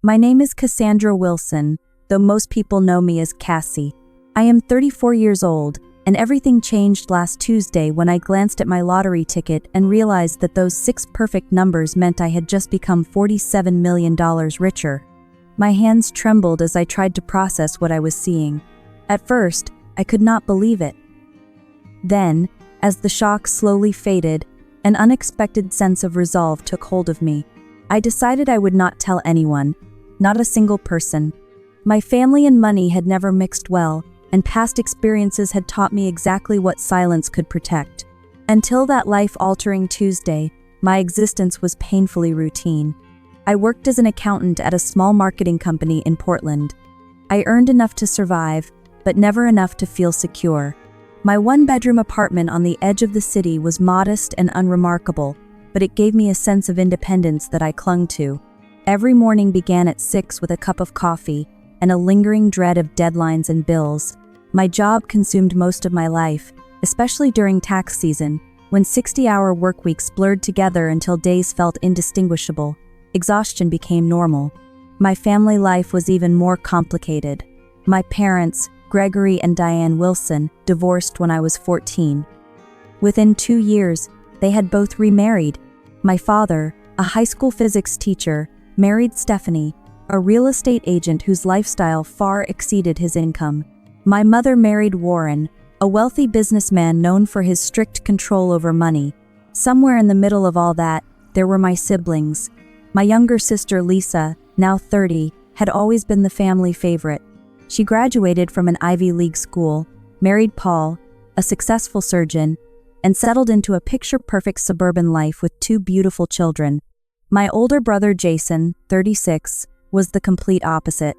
My name is Cassandra Wilson, though most people know me as Cassie. I am 34 years old, and everything changed last Tuesday when I glanced at my lottery ticket and realized that those 6 perfect numbers meant I had just become $47 million richer. My hands trembled as I tried to process what I was seeing. At first, I could not believe it. Then, as the shock slowly faded, an unexpected sense of resolve took hold of me. I decided I would not tell anyone, not a single person. My family and money had never mixed well, and past experiences had taught me exactly what silence could protect. Until that life-altering Tuesday, my existence was painfully routine. I worked as an accountant at a small marketing company in Portland. I earned enough to survive, but never enough to feel secure. My one-bedroom apartment on the edge of the city was modest and unremarkable, but it gave me a sense of independence that I clung to. Every morning began at 6 with a cup of coffee and a lingering dread of deadlines and bills. My job consumed most of my life, especially during tax season, when 60-hour workweeks blurred together until days felt indistinguishable. Exhaustion became normal. My family life was even more complicated. My parents, Gregory and Diane Wilson, divorced when I was 14. Within 2 years, they had both remarried. My father, a high school physics teacher, married Stephanie, a real estate agent whose lifestyle far exceeded his income. My mother married Warren, a wealthy businessman known for his strict control over money. Somewhere in the middle of all that, there were my siblings. My younger sister Lisa, now 30, had always been the family favorite. She graduated from an Ivy League school, married Paul, a successful surgeon, and settled into a picture-perfect suburban life with 2 beautiful children. My older brother Jason, 36, was the complete opposite.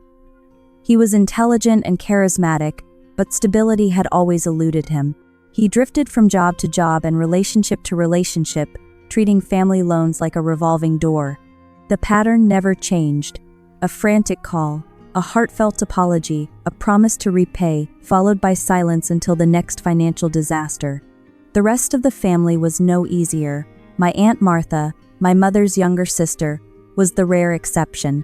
He was intelligent and charismatic, but stability had always eluded him. He drifted from job to job and relationship to relationship, treating family loans like a revolving door. The pattern never changed. A frantic call, a heartfelt apology, a promise to repay, followed by silence until the next financial disaster. The rest of the family was no easier. My Aunt Martha, my mother's younger sister, was the rare exception.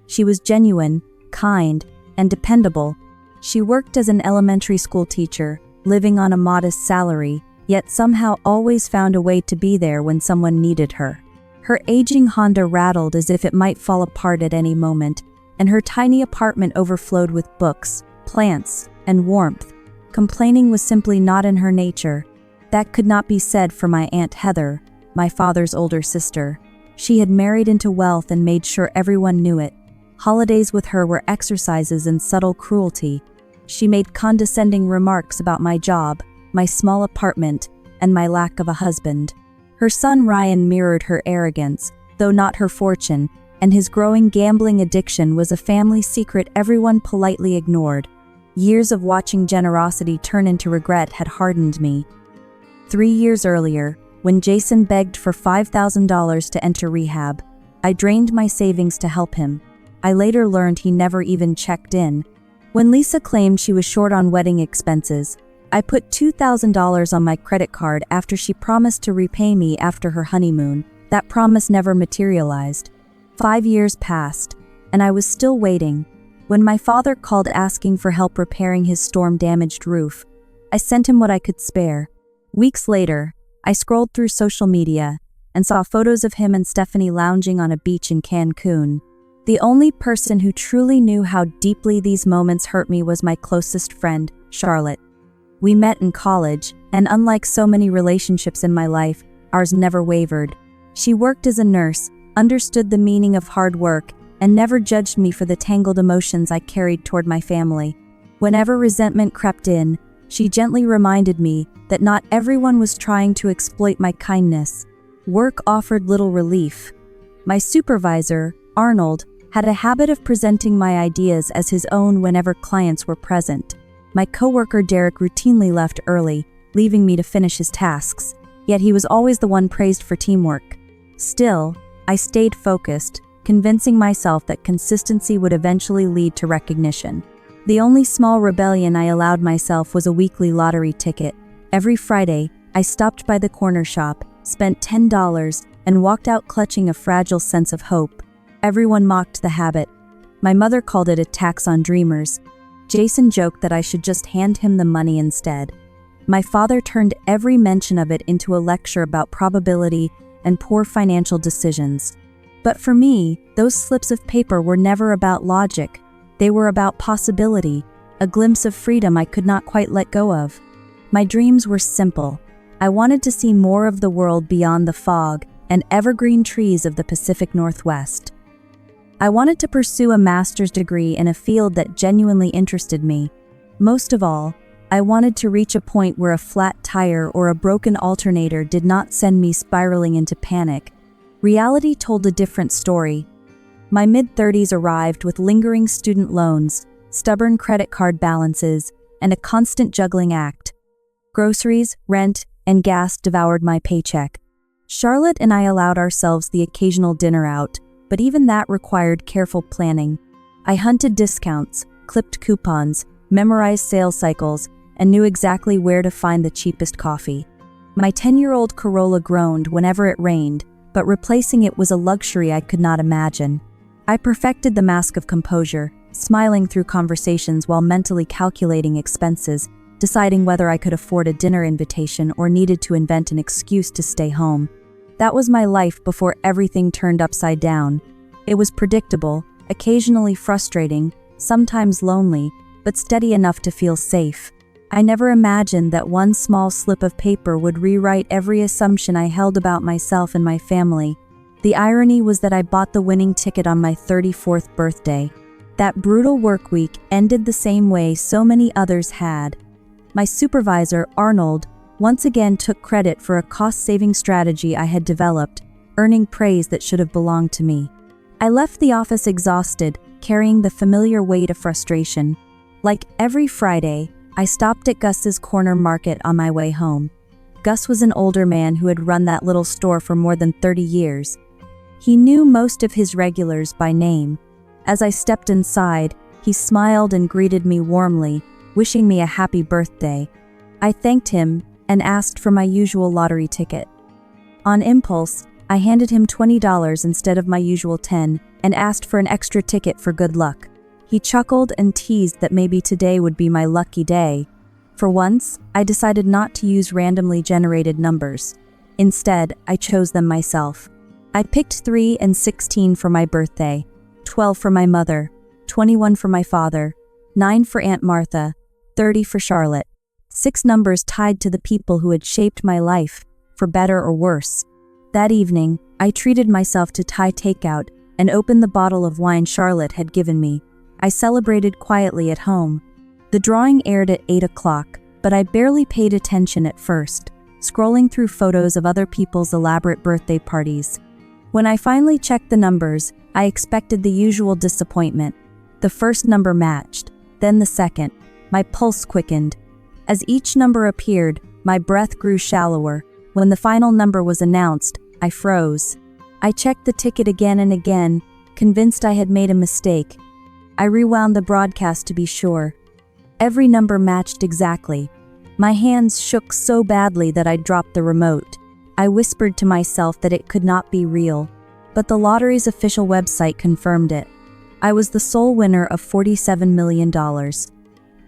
She was genuine, kind, and dependable. She worked as an elementary school teacher, living on a modest salary, yet somehow always found a way to be there when someone needed her. Her aging Honda rattled as if it might fall apart at any moment, and her tiny apartment overflowed with books, plants, and warmth. Complaining was simply not in her nature. That could not be said for my Aunt Heather, my father's older sister. She had married into wealth and made sure everyone knew it. Holidays with her were exercises in subtle cruelty. She made condescending remarks about my job, my small apartment, and my lack of a husband. Her son Ryan mirrored her arrogance, though not her fortune, and his growing gambling addiction was a family secret everyone politely ignored. Years of watching generosity turn into regret had hardened me. 3 years earlier, when Jason begged for $5,000 to enter rehab, I drained my savings to help him. I later learned he never even checked in. When Lisa claimed she was short on wedding expenses, I put $2,000 on my credit card after she promised to repay me after her honeymoon. That promise never materialized. 5 years passed, and I was still waiting. When my father called asking for help repairing his storm-damaged roof, I sent him what I could spare. Weeks later, I scrolled through social media and saw photos of him and Stephanie lounging on a beach in Cancun. The only person who truly knew how deeply these moments hurt me was my closest friend, Charlotte. We met in college, and unlike so many relationships in my life, ours never wavered. She worked as a nurse, understood the meaning of hard work, and never judged me for the tangled emotions I carried toward my family. Whenever resentment crept in, she gently reminded me that not everyone was trying to exploit my kindness. Work offered little relief. My supervisor, Arnold, had a habit of presenting my ideas as his own whenever clients were present. My coworker Derek routinely left early, leaving me to finish his tasks, yet he was always the one praised for teamwork. Still, I stayed focused, convincing myself that consistency would eventually lead to recognition. The only small rebellion I allowed myself was a weekly lottery ticket. Every Friday, I stopped by the corner shop, spent $10, and walked out clutching a fragile sense of hope. Everyone mocked the habit, My mother called it a tax on dreamers. Jason joked that I should just hand him the money instead. My father turned every mention of it into a lecture about probability and poor financial decisions. But for me, those slips of paper were never about logic. They were about possibility, a glimpse of freedom I could not quite let go of. My dreams were simple. I wanted to see more of the world beyond the fog and evergreen trees of the Pacific Northwest. I wanted to pursue a master's degree in a field that genuinely interested me. Most of all, I wanted to reach a point where a flat tire or a broken alternator did not send me spiraling into panic. Reality told a different story. My mid-30s arrived with lingering student loans, stubborn credit card balances, and a constant juggling act. Groceries, rent, and gas devoured my paycheck. Charlotte and I allowed ourselves the occasional dinner out, but even that required careful planning. I hunted discounts, clipped coupons, memorized sales cycles, and knew exactly where to find the cheapest coffee. My 10-year-old Corolla groaned whenever it rained, but replacing it was a luxury I could not imagine. I perfected the mask of composure, smiling through conversations while mentally calculating expenses, deciding whether I could afford a dinner invitation or needed to invent an excuse to stay home. That was my life before everything turned upside down. It was predictable, occasionally frustrating, sometimes lonely, but steady enough to feel safe. I never imagined that one small slip of paper would rewrite every assumption I held about myself and my family. The irony was that I bought the winning ticket on my 34th birthday. That brutal work week ended the same way so many others had. My supervisor, Arnold, once again took credit for a cost-saving strategy I had developed, earning praise that should have belonged to me. I left the office exhausted, carrying the familiar weight of frustration. Like every Friday, I stopped at Gus's corner market on my way home. Gus was an older man who had run that little store for more than 30 years. He knew most of his regulars by name. As I stepped inside, he smiled and greeted me warmly, wishing me a happy birthday. I thanked him and asked for my usual lottery ticket. On impulse, I handed him $20 instead of my usual $10 and asked for an extra ticket for good luck. He chuckled and teased that maybe today would be my lucky day. For once, I decided not to use randomly generated numbers. Instead, I chose them myself. I picked 3 and 16 for my birthday, 12 for my mother, 21 for my father, 9 for Aunt Martha, 30 for Charlotte. 6 numbers tied to the people who had shaped my life, for better or worse. That evening, I treated myself to Thai takeout and opened the bottle of wine Charlotte had given me. I celebrated quietly at home. The drawing aired at 8 o'clock, but I barely paid attention at first, scrolling through photos of other people's elaborate birthday parties. When I finally checked the numbers, I expected the usual disappointment. The first number matched, then the second. My pulse quickened. As each number appeared, my breath grew shallower. When the final number was announced, I froze. I checked the ticket again and again, convinced I had made a mistake. I rewound the broadcast to be sure. Every number matched exactly. My hands shook so badly that I dropped the remote. I whispered to myself that it could not be real, but the lottery's official website confirmed it. I was the sole winner of $47 million.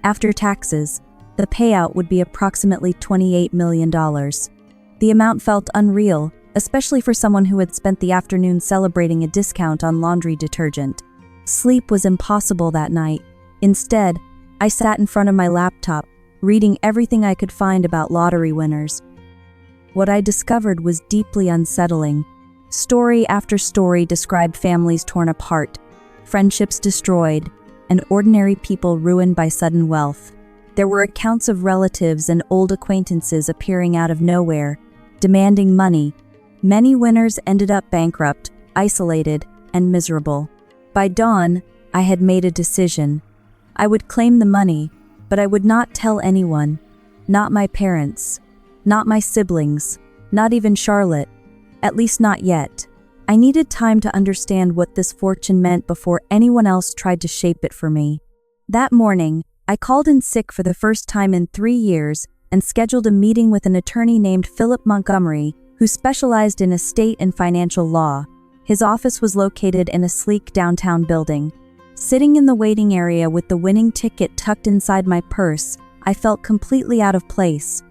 After taxes, the payout would be approximately $28 million. The amount felt unreal, especially for someone who had spent the afternoon celebrating a discount on laundry detergent. Sleep was impossible that night. Instead, I sat in front of my laptop, reading everything I could find about lottery winners. What I discovered was deeply unsettling. Story after story described families torn apart, friendships destroyed, and ordinary people ruined by sudden wealth. There were accounts of relatives and old acquaintances appearing out of nowhere, demanding money. Many winners ended up bankrupt, isolated, and miserable. By dawn, I had made a decision. I would claim the money, but I would not tell anyone. Not my parents. Not my siblings. Not even Charlotte. At least not yet. I needed time to understand what this fortune meant before anyone else tried to shape it for me. That morning, I called in sick for the first time in 3 years and scheduled a meeting with an attorney named Philip Montgomery, who specialized in estate and financial law. His office was located in a sleek downtown building. Sitting in the waiting area with the winning ticket tucked inside my purse, I felt completely out of place.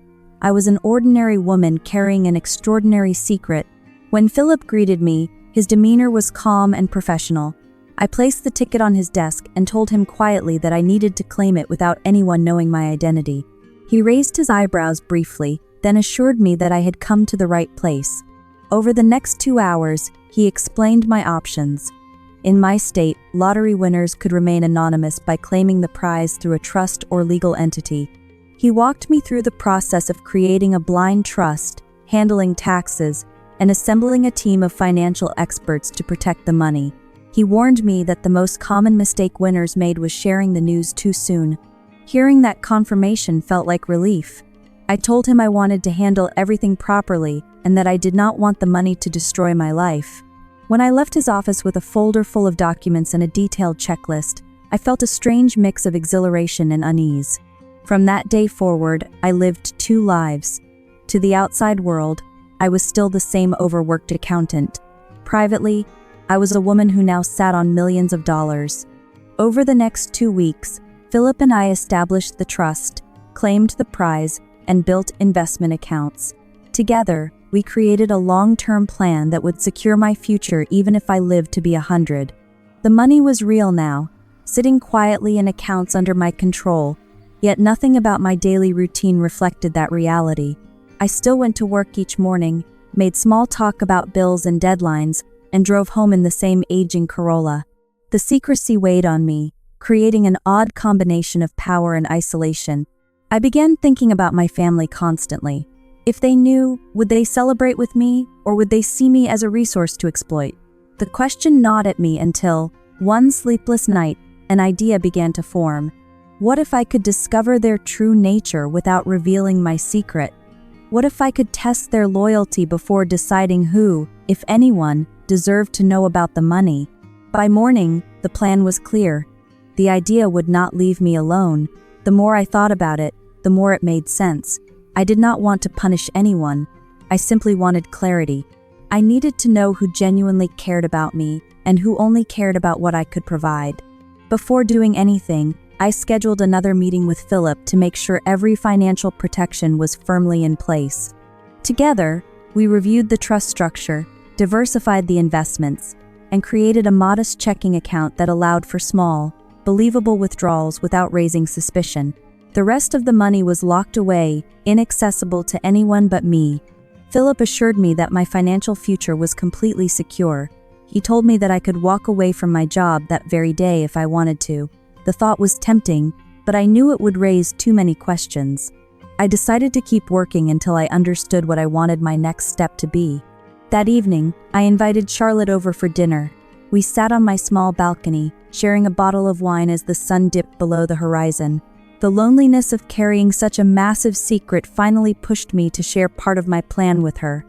I was an ordinary woman carrying an extraordinary secret. When Philip greeted me, his demeanor was calm and professional. I placed the ticket on his desk and told him quietly that I needed to claim it without anyone knowing my identity. He raised his eyebrows briefly, then assured me that I had come to the right place. Over the next 2 hours, he explained my options. In my state, lottery winners could remain anonymous by claiming the prize through a trust or legal entity. He walked me through the process of creating a blind trust, handling taxes, and assembling a team of financial experts to protect the money. He warned me that the most common mistake winners made was sharing the news too soon. Hearing that confirmation felt like relief. I told him I wanted to handle everything properly and that I did not want the money to destroy my life. When I left his office with a folder full of documents and a detailed checklist, I felt a strange mix of exhilaration and unease. From that day forward, I lived 2 lives. To the outside world, I was still the same overworked accountant. Privately, I was a woman who now sat on millions of dollars. Over the next 2 weeks, Philip and I established the trust, claimed the prize, and built investment accounts. Together, we created a long-term plan that would secure my future even if I lived to be 100. The money was real now, sitting quietly in accounts under my control, yet nothing about my daily routine reflected that reality. I still went to work each morning, made small talk about bills and deadlines, and drove home in the same aging Corolla. The secrecy weighed on me, creating an odd combination of power and isolation. I began thinking about my family constantly. If they knew, would they celebrate with me, or would they see me as a resource to exploit? The question gnawed at me until, one sleepless night, an idea began to form. What if I could discover their true nature without revealing my secret? What if I could test their loyalty before deciding who, if anyone, deserved to know about the money? By morning, the plan was clear. The idea would not leave me alone. The more I thought about it, the more it made sense. I did not want to punish anyone. I simply wanted clarity. I needed to know who genuinely cared about me and who only cared about what I could provide. Before doing anything, I scheduled another meeting with Philip to make sure every financial protection was firmly in place. Together, we reviewed the trust structure, diversified the investments, and created a modest checking account that allowed for small, believable withdrawals without raising suspicion. The rest of the money was locked away, inaccessible to anyone but me. Philip assured me that my financial future was completely secure. He told me that I could walk away from my job that very day if I wanted to. The thought was tempting, but I knew it would raise too many questions. I decided to keep working until I understood what I wanted my next step to be. That evening, I invited Charlotte over for dinner. We sat on my small balcony, sharing a bottle of wine as the sun dipped below the horizon. The loneliness of carrying such a massive secret finally pushed me to share part of my plan with her.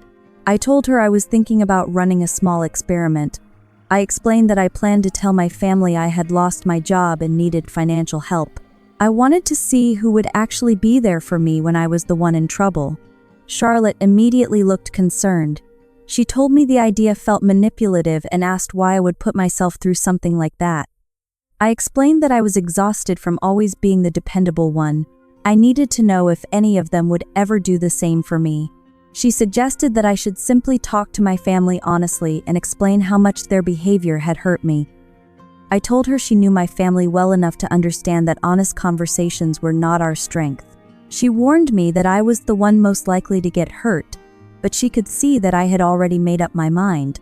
I told her I was thinking about running a small experiment. I explained that I planned to tell my family I had lost my job and needed financial help. I wanted to see who would actually be there for me when I was the one in trouble. Charlotte immediately looked concerned. She told me the idea felt manipulative and asked why I would put myself through something like that. I explained that I was exhausted from always being the dependable one. I needed to know if any of them would ever do the same for me. She suggested that I should simply talk to my family honestly and explain how much their behavior had hurt me. I told her she knew my family well enough to understand that honest conversations were not our strength. She warned me that I was the one most likely to get hurt, but she could see that I had already made up my mind.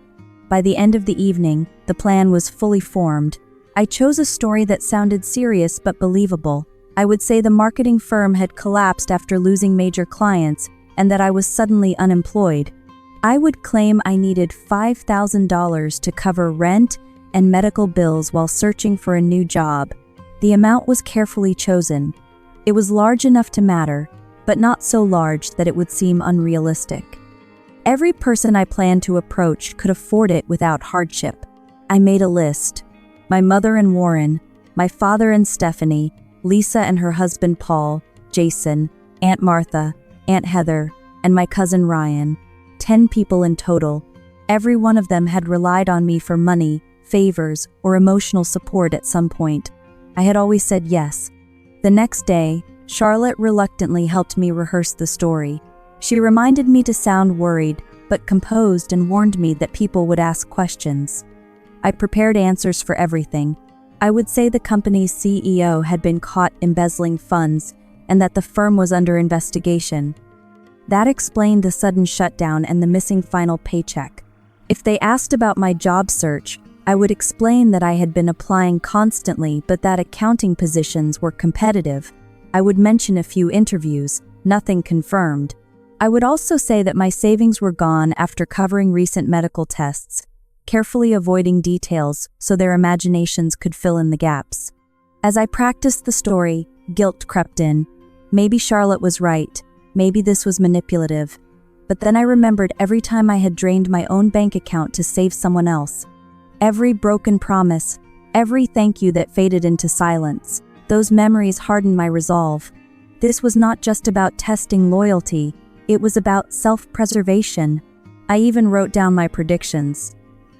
By the end of the evening, the plan was fully formed. I chose a story that sounded serious but believable. I would say the marketing firm had collapsed after losing major clients and that I was suddenly unemployed. I would claim I needed $5,000 to cover rent and medical bills while searching for a new job. The amount was carefully chosen. It was large enough to matter, but not so large that it would seem unrealistic. Every person I planned to approach could afford it without hardship. I made a list. My mother and Warren, my father and Stephanie, Lisa and her husband Paul, Jason, Aunt Martha, Aunt Heather, and my cousin Ryan. 10 people in total. Every one of them had relied on me for money, favors, or emotional support at some point. I had always said yes. The next day, Charlotte reluctantly helped me rehearse the story. She reminded me to sound worried, but composed, and warned me that people would ask questions. I prepared answers for everything. I would say the company's CEO had been caught embezzling funds and that the firm was under investigation. That explained the sudden shutdown and the missing final paycheck. If they asked about my job search, I would explain that I had been applying constantly but that accounting positions were competitive. I would mention a few interviews, nothing confirmed. I would also say that my savings were gone after covering recent medical tests, carefully avoiding details so their imaginations could fill in the gaps. As I practiced the story, guilt crept in. Maybe Charlotte was right. Maybe this was manipulative. But then I remembered every time I had drained my own bank account to save someone else. Every broken promise, every thank you that faded into silence. Those memories hardened my resolve. This was not just about testing loyalty. It was about self-preservation. I even wrote down my predictions.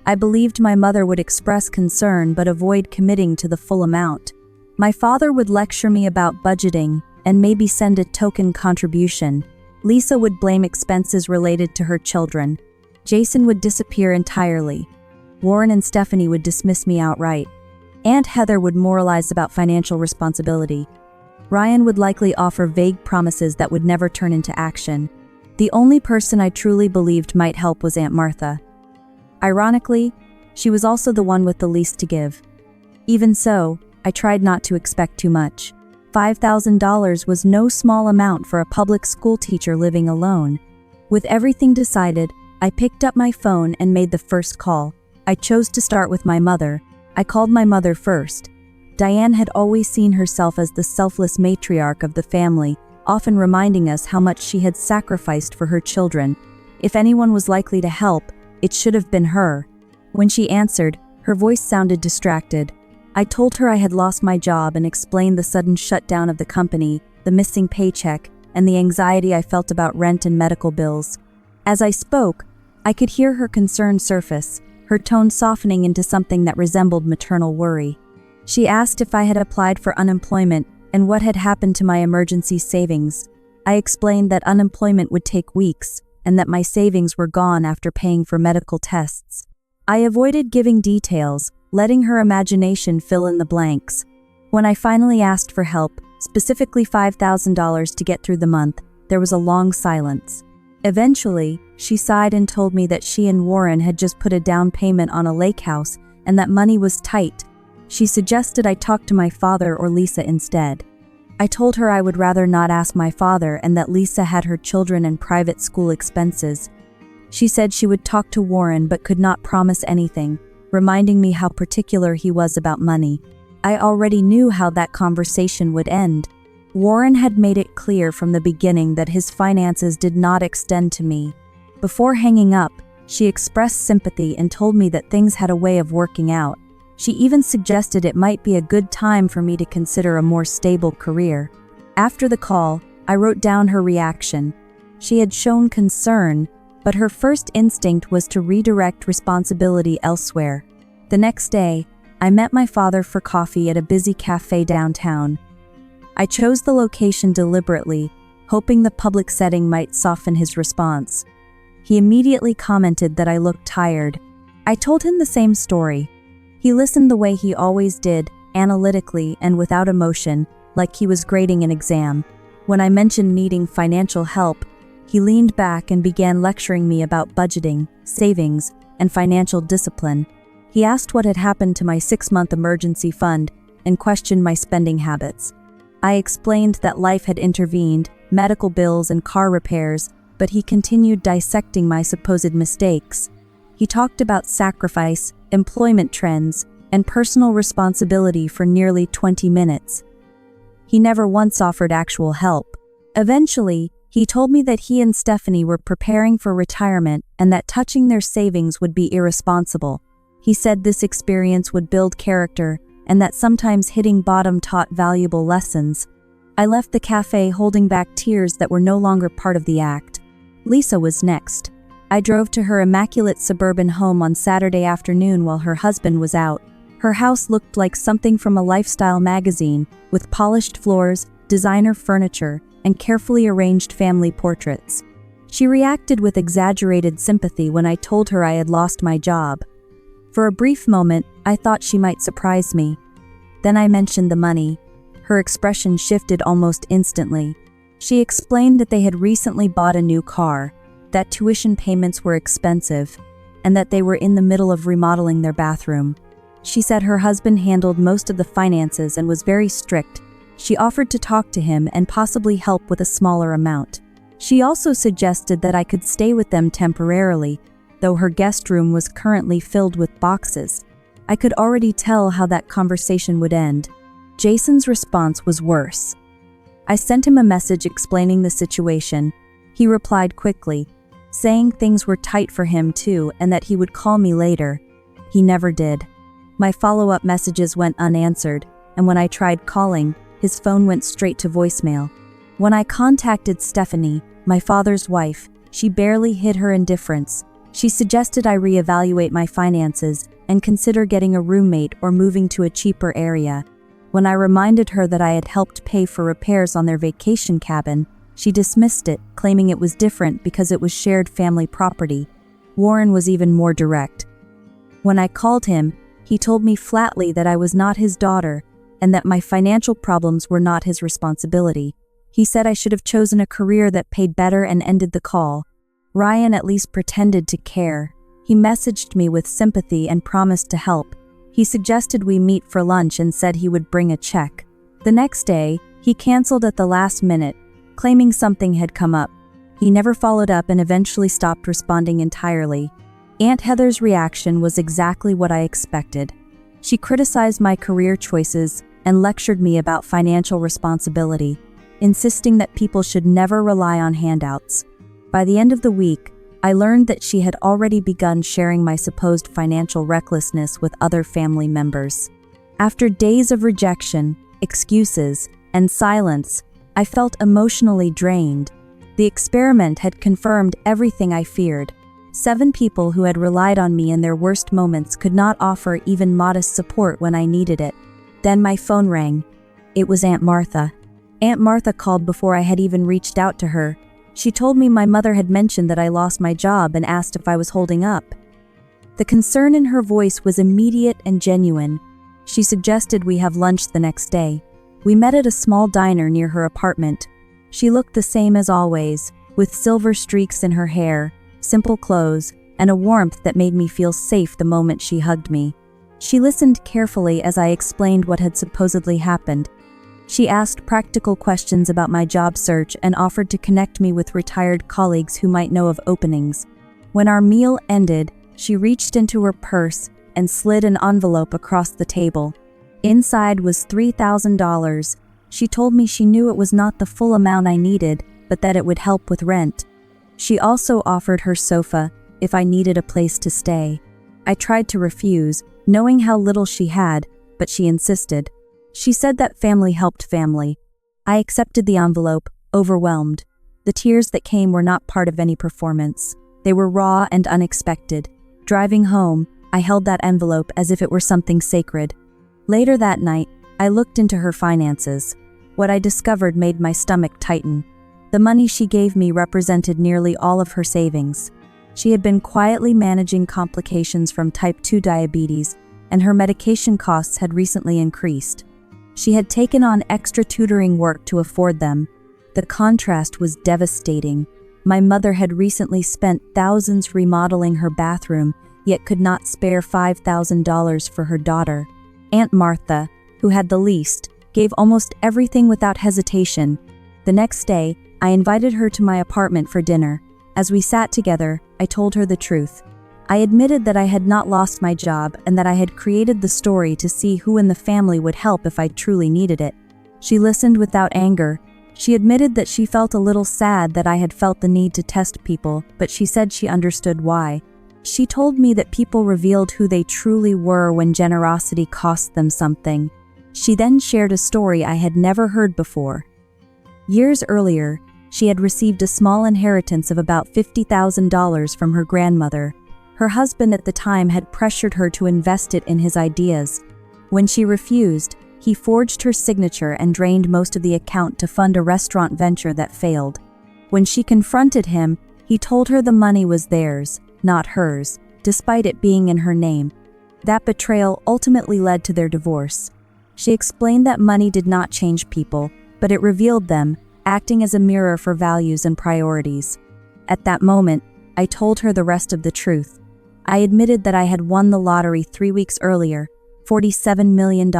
I believed my mother would express concern but avoid committing to the full amount. My father would lecture me about budgeting and maybe send a token contribution. Lisa would blame expenses related to her children. Jason would disappear entirely. Warren and Stephanie would dismiss me outright. Aunt Heather would moralize about financial responsibility. Ryan would likely offer vague promises that would never turn into action. The only person I truly believed might help was Aunt Martha. Ironically, she was also the one with the least to give. Even so, I tried not to expect too much. $5,000 was no small amount for a public school teacher living alone. With everything decided, I picked up my phone and made the first call. I chose to start with my mother. I called my mother first. Diane had always seen herself as the selfless matriarch of the family, often reminding us how much she had sacrificed for her children. If anyone was likely to help, it should have been her. When she answered, her voice sounded distracted. I told her I had lost my job and explained the sudden shutdown of the company, the missing paycheck, and the anxiety I felt about rent and medical bills. As I spoke, I could hear her concern surface, her tone softening into something that resembled maternal worry. She asked if I had applied for unemployment and what had happened to my emergency savings. I explained that unemployment would take weeks and that my savings were gone after paying for medical tests. I avoided giving details, letting her imagination fill in the blanks. When I finally asked for help, specifically $5,000 to get through the month, there was a long silence. Eventually, she sighed and told me that she and Warren had just put a down payment on a lake house and that money was tight. She suggested I talk to my father or Lisa instead. I told her I would rather not ask my father and that Lisa had her children and private school expenses. She said she would talk to Warren but could not promise anything, reminding me how particular he was about money. I already knew how that conversation would end. Warren had made it clear from the beginning that his finances did not extend to me. Before hanging up, she expressed sympathy and told me that things had a way of working out. She even suggested it might be a good time for me to consider a more stable career. After the call, I wrote down her reaction. She had shown concern, but her first instinct was to redirect responsibility elsewhere. The next day, I met my father for coffee at a busy cafe downtown. I chose the location deliberately, hoping the public setting might soften his response. He immediately commented that I looked tired. I told him the same story. He listened the way he always did, analytically and without emotion, like he was grading an exam. When I mentioned needing financial help, he leaned back and began lecturing me about budgeting, savings, and financial discipline. He asked what had happened to my 6-month emergency fund and questioned my spending habits. I explained that life had intervened, medical bills and car repairs, but he continued dissecting my supposed mistakes. He talked about sacrifice, employment trends, and personal responsibility for nearly 20 minutes. He never once offered actual help. Eventually, he told me that he and Stephanie were preparing for retirement and that touching their savings would be irresponsible. He said this experience would build character and that sometimes hitting bottom taught valuable lessons. I left the cafe holding back tears that were no longer part of the act. Lisa was next. I drove to her immaculate suburban home on Saturday afternoon while her husband was out. Her house looked like something from a lifestyle magazine, with polished floors, designer furniture, and carefully arranged family portraits. She reacted with exaggerated sympathy when I told her I had lost my job. For a brief moment, I thought she might surprise me. Then I mentioned the money. Her expression shifted almost instantly. She explained that they had recently bought a new car, that tuition payments were expensive, and that they were in the middle of remodeling their bathroom. She said her husband handled most of the finances and was very strict. She offered to talk to him and possibly help with a smaller amount. She also suggested that I could stay with them temporarily, though her guest room was currently filled with boxes. I could already tell how that conversation would end. Jason's response was worse. I sent him a message explaining the situation. He replied quickly, saying things were tight for him too and that he would call me later. He never did. My follow-up messages went unanswered, and when I tried calling, his phone went straight to voicemail. When I contacted Stephanie, my father's wife, she barely hid her indifference. She suggested I reevaluate my finances and consider getting a roommate or moving to a cheaper area. When I reminded her that I had helped pay for repairs on their vacation cabin, she dismissed it, claiming it was different because it was shared family property. Warren was even more direct. When I called him, he told me flatly that I was not his daughter and that my financial problems were not his responsibility. He said I should have chosen a career that paid better and ended the call. Ryan at least pretended to care. He messaged me with sympathy and promised to help. He suggested we meet for lunch and said he would bring a check. The next day, he canceled at the last minute, claiming something had come up. He never followed up and eventually stopped responding entirely. Aunt Heather's reaction was exactly what I expected. She criticized my career choices and lectured me about financial responsibility, insisting that people should never rely on handouts. By the end of the week, I learned that she had already begun sharing my supposed financial recklessness with other family members. After days of rejection, excuses, and silence, I felt emotionally drained. The experiment had confirmed everything I feared. 7 people who had relied on me in their worst moments could not offer even modest support when I needed it. Then my phone rang. It was Aunt Martha. Aunt Martha called before I had even reached out to her. She told me my mother had mentioned that I lost my job and asked if I was holding up. The concern in her voice was immediate and genuine. She suggested we have lunch the next day. We met at a small diner near her apartment. She looked the same as always, with silver streaks in her hair, simple clothes, and a warmth that made me feel safe the moment she hugged me. She listened carefully as I explained what had supposedly happened. She asked practical questions about my job search and offered to connect me with retired colleagues who might know of openings. When our meal ended, she reached into her purse and slid an envelope across the table. Inside was $3,000. She told me she knew it was not the full amount I needed, but that it would help with rent. She also offered her sofa if I needed a place to stay. I tried to refuse, knowing how little she had, but she insisted. She said that family helped family. I accepted the envelope, overwhelmed. The tears that came were not part of any performance. They were raw and unexpected. Driving home, I held that envelope as if it were something sacred. Later that night, I looked into her finances. What I discovered made my stomach tighten. The money she gave me represented nearly all of her savings. She had been quietly managing complications from type 2 diabetes, and her medication costs had recently increased. She had taken on extra tutoring work to afford them. The contrast was devastating. My mother had recently spent thousands remodeling her bathroom, yet could not spare $5,000 for her daughter. Aunt Martha, who had the least, gave almost everything without hesitation. The next day, I invited her to my apartment for dinner. As we sat together, I told her the truth. I admitted that I had not lost my job and that I had created the story to see who in the family would help if I truly needed it. She listened without anger. She admitted that she felt a little sad that I had felt the need to test people, but she said she understood why. She told me that people revealed who they truly were when generosity cost them something. She then shared a story I had never heard before. Years earlier, She had received a small inheritance of about $50,000 from her grandmother. Her husband at the time had pressured her to invest it in his ideas. When she refused, he forged her signature and drained most of the account to fund a restaurant venture that failed. When she confronted him, he told her the money was theirs, not hers, despite it being in her name. That betrayal ultimately led to their divorce. She explained that money did not change people, but it revealed them, acting as a mirror for values and priorities. At that moment, I told her the rest of the truth. I admitted that I had won the lottery 3 weeks earlier, $47 million.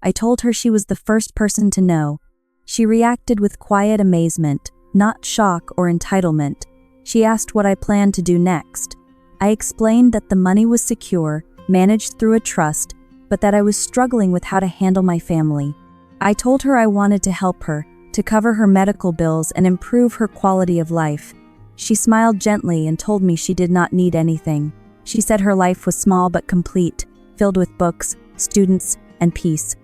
I told her she was the first person to know. She reacted with quiet amazement, not shock or entitlement. She asked what I planned to do next. I explained that the money was secure, managed through a trust, but that I was struggling with how to handle my family. I told her I wanted to help her, to cover her medical bills and improve her quality of life. She smiled gently and told me she did not need anything. She said her life was small but complete, filled with books, students, and peace.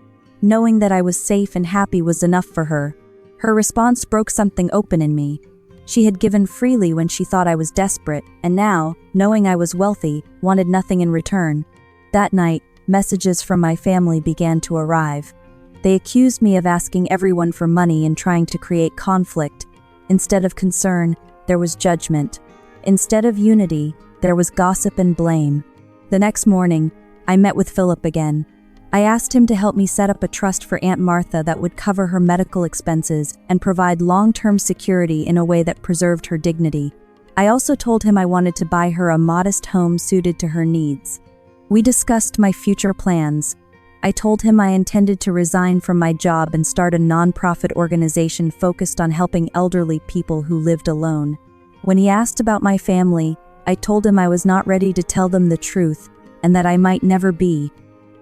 Knowing that I was safe and happy was enough for her. Her response broke something open in me. She had given freely when she thought I was desperate, and now, knowing I was wealthy, wanted nothing in return. That night, messages from my family began to arrive. They accused me of asking everyone for money and trying to create conflict. Instead of concern, there was judgment. Instead of unity, there was gossip and blame. The next morning, I met with Philip again. I asked him to help me set up a trust for Aunt Martha that would cover her medical expenses and provide long-term security in a way that preserved her dignity. I also told him I wanted to buy her a modest home suited to her needs. We discussed my future plans. I told him I intended to resign from my job and start a nonprofit organization focused on helping elderly people who lived alone. When he asked about my family, I told him I was not ready to tell them the truth and that I might never be.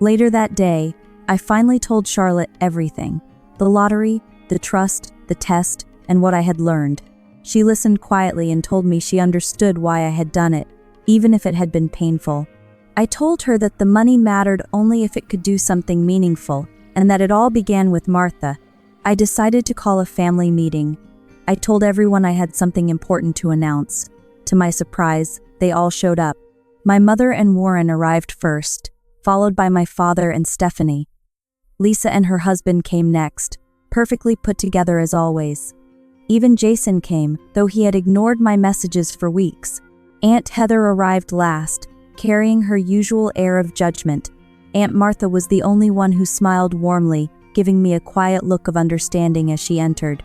Later that day, I finally told Charlotte everything: the lottery, the trust, the test, and what I had learned. She listened quietly and told me she understood why I had done it, even if it had been painful. I told her that the money mattered only if it could do something meaningful, and that it all began with Martha. I decided to call a family meeting. I told everyone I had something important to announce. To my surprise, they all showed up. My mother and Warren arrived first, followed by my father and Stephanie. Lisa and her husband came next, perfectly put together as always. Even Jason came, though he had ignored my messages for weeks. Aunt Heather arrived last, carrying her usual air of judgment. Aunt Martha was the only one who smiled warmly, giving me a quiet look of understanding as she entered.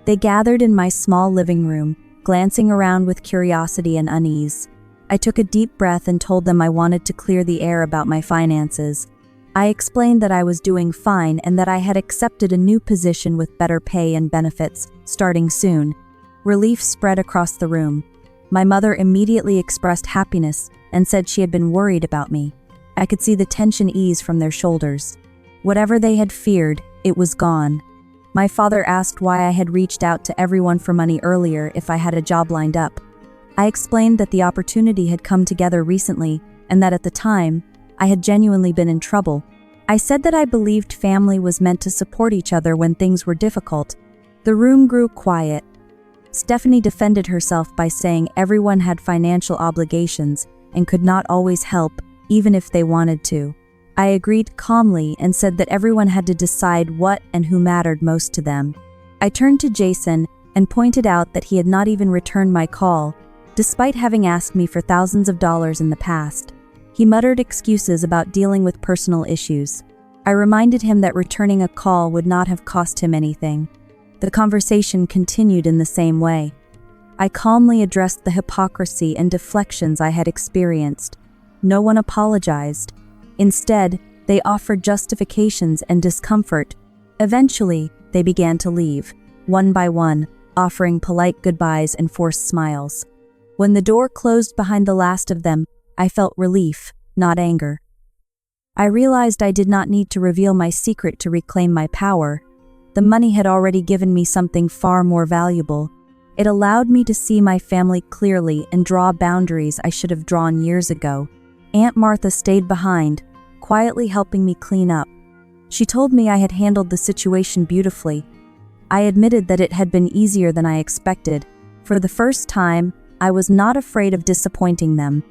They gathered in my small living room, glancing around with curiosity and unease. I took a deep breath and told them I wanted to clear the air about my finances. I explained that I was doing fine and that I had accepted a new position with better pay and benefits, starting soon. Relief spread across the room. My mother immediately expressed happiness and said she had been worried about me. I could see the tension ease from their shoulders. Whatever they had feared, it was gone. My father asked why I had reached out to everyone for money earlier if I had a job lined up. I explained that the opportunity had come together recently and that at the time, I had genuinely been in trouble. I said that I believed family was meant to support each other when things were difficult. The room grew quiet. Stephanie defended herself by saying everyone had financial obligations and could not always help, even if they wanted to. I agreed calmly and said that everyone had to decide what and who mattered most to them. I turned to Jason and pointed out that he had not even returned my call, despite having asked me for thousands of dollars in the past. He muttered excuses about dealing with personal issues. I reminded him that returning a call would not have cost him anything. The conversation continued in the same way. I calmly addressed the hypocrisy and deflections I had experienced. No one apologized. Instead, they offered justifications and discomfort. Eventually, they began to leave, one by one, offering polite goodbyes and forced smiles. When the door closed behind the last of them, I felt relief, not anger. I realized I did not need to reveal my secret to reclaim my power. The money had already given me something far more valuable. It allowed me to see my family clearly and draw boundaries I should have drawn years ago. Aunt Martha stayed behind, quietly helping me clean up. She told me I had handled the situation beautifully. I admitted that it had been easier than I expected. For the first time, I was not afraid of disappointing them.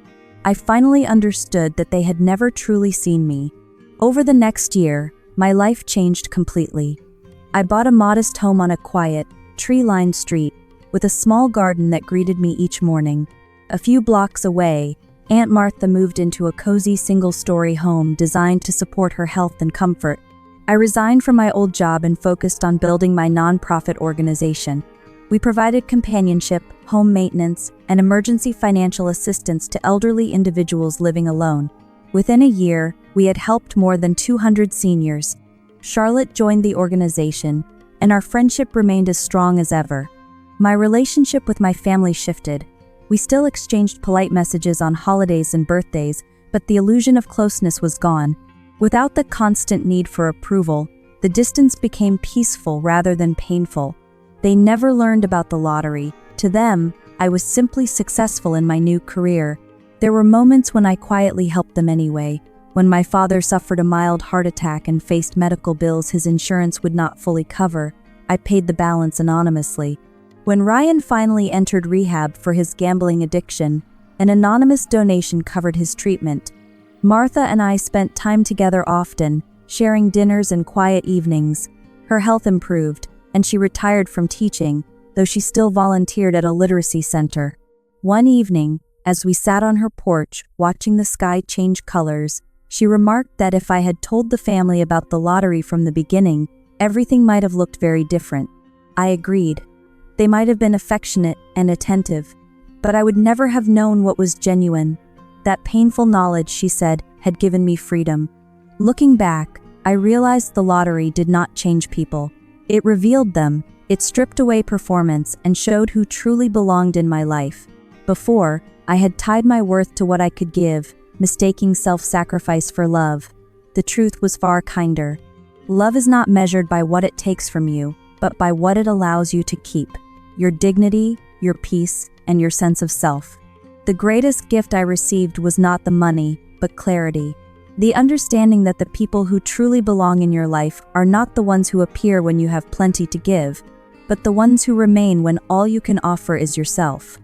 I finally understood that they had never truly seen me. Over the next year, my life changed completely. I bought a modest home on a quiet, tree-lined street, with a small garden that greeted me each morning. A few blocks away, Aunt Martha moved into a cozy single-story home designed to support her health and comfort. I resigned from my old job and focused on building my nonprofit organization. We provided companionship, home maintenance, and emergency financial assistance to elderly individuals living alone. Within a year, we had helped more than 200 seniors. Charlotte joined the organization, and our friendship remained as strong as ever. My relationship with my family shifted. We still exchanged polite messages on holidays and birthdays, but the illusion of closeness was gone. Without the constant need for approval, the distance became peaceful rather than painful. They never learned about the lottery. To them, I was simply successful in my new career. There were moments when I quietly helped them anyway. When my father suffered a mild heart attack and faced medical bills his insurance would not fully cover, I paid the balance anonymously. When Ryan finally entered rehab for his gambling addiction, an anonymous donation covered his treatment. Martha and I spent time together often, sharing dinners and quiet evenings. Her health improved, and she retired from teaching, though she still volunteered at a literacy center. One evening, as we sat on her porch watching the sky change colors, she remarked that if I had told the family about the lottery from the beginning, everything might have looked very different. I agreed. They might have been affectionate and attentive, but I would never have known what was genuine. That painful knowledge, she said, had given me freedom. Looking back, I realized the lottery did not change people. It revealed them. It stripped away performance and showed who truly belonged in my life. Before, I had tied my worth to what I could give, mistaking self-sacrifice for love. The truth was far kinder. Love is not measured by what it takes from you, but by what it allows you to keep. Your dignity, your peace, and your sense of self. The greatest gift I received was not the money, but clarity. The understanding that the people who truly belong in your life are not the ones who appear when you have plenty to give, but the ones who remain when all you can offer is yourself.